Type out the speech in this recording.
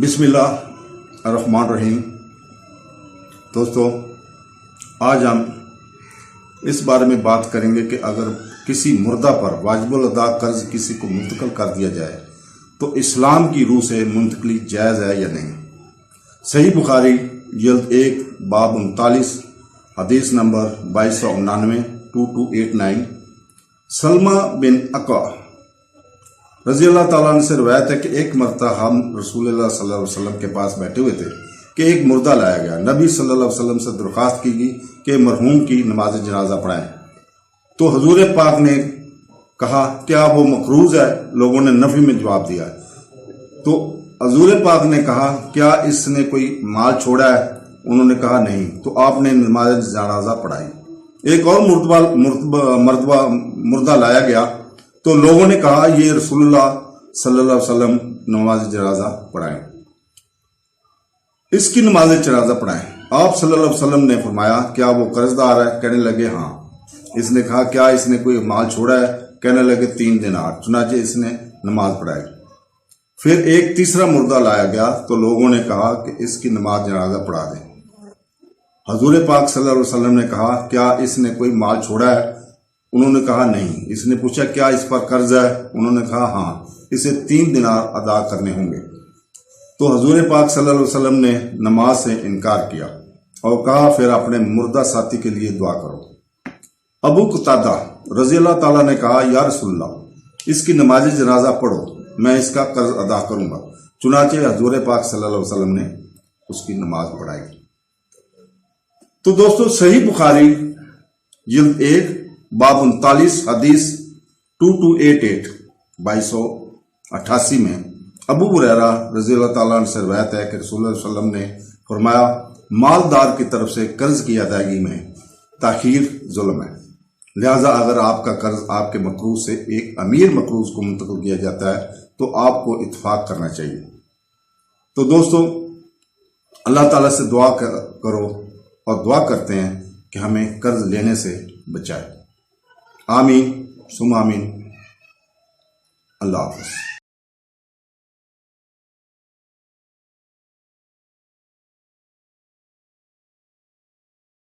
بسم اللہ الرحمن الرحیم۔ دوستو، آج ہم اس بارے میں بات کریں گے کہ اگر کسی مردہ پر واجب الادا قرض کسی کو منتقل کر دیا جائے تو اسلام کی روح سے منتقلی جائز ہے یا نہیں۔ صحیح بخاری جلد 1 باب 39 حدیث نمبر 2299 2289۔ سلمہ بن اکوع رضی اللہ تعالیٰ عنہ سے روایت ہے کہ ایک مرتبہ ہم رسول اللہ صلی اللہ علیہ وسلم کے پاس بیٹھے ہوئے تھے کہ ایک مردہ لایا گیا۔ نبی صلی اللہ علیہ وسلم سے درخواست کی گئی کہ مرحوم کی نماز جنازہ پڑھائیں، تو حضور پاک نے کہا کیا وہ مقروض ہے؟ لوگوں نے نفی میں جواب دیا۔ تو حضور پاک نے کہا کیا اس نے کوئی مال چھوڑا ہے؟ انہوں نے کہا نہیں۔ تو آپ نے نماز جنازہ پڑھائی۔ ایک اور مردہ لایا گیا تو لوگوں نے کہا یہ رسول اللہ صلی اللہ علیہ وسلم نماز جنازہ پڑھائیں، اس کی نماز جنازہ پڑھائیں۔ آپ صلی اللہ علیہ وسلم نے فرمایا کیا وہ قرض دار ہے؟ کہنے لگے ہاں۔ اس نے کہا کیا اس نے کوئی مال چھوڑا ہے؟ کہنے لگے 3 دینار۔ چنانچہ اس نے نماز پڑھائی۔ پھر ایک تیسرا مردہ لایا گیا تو لوگوں نے کہا کہ اس کی نماز جنازہ پڑھا دیں۔ حضور پاک صلی اللہ علیہ وسلم نے کہا کیا اس نے کوئی مال چھوڑا ہے؟ انہوں نے کہا نہیں۔ اس نے پوچھا کیا اس پر قرض ہے؟ انہوں نے کہا ہاں، اسے 3 دینار ادا کرنے ہوں گے۔ تو حضور پاک صلی اللہ علیہ وسلم نے نماز سے انکار کیا اور کہا پھر اپنے مردہ ساتھی کے لیے دعا کرو۔ ابو قتادہ رضی اللہ تعالیٰ نے کہا یا رسول اللہ، اس کی نماز جنازہ پڑھو، میں اس کا قرض ادا کروں گا۔ چنانچہ حضور پاک صلی اللہ علیہ وسلم نے اس کی نماز پڑھائی۔ تو دوستو، صحیح بخاری جلد 1 باب 39 حدیث 2288 2288 میں ابو ہریرہ رضی اللہ تعالیٰ عنہ سے روایت ہے کہ رسول اللہ صلی اللہ علیہ وسلم نے فرمایا مالدار کی طرف سے قرض کی ادائیگی میں تاخیر ظلم ہے، لہذا اگر آپ کا قرض آپ کے مقروض سے ایک امیر مقروض کو منتقل کیا جاتا ہے تو آپ کو اتفاق کرنا چاہیے۔ تو دوستو، اللہ تعالیٰ سے دعا کرو اور دعا کرتے ہیں کہ ہمیں قرض لینے سے بچائے۔ آمین ثم آمین۔ اللہ حافظ۔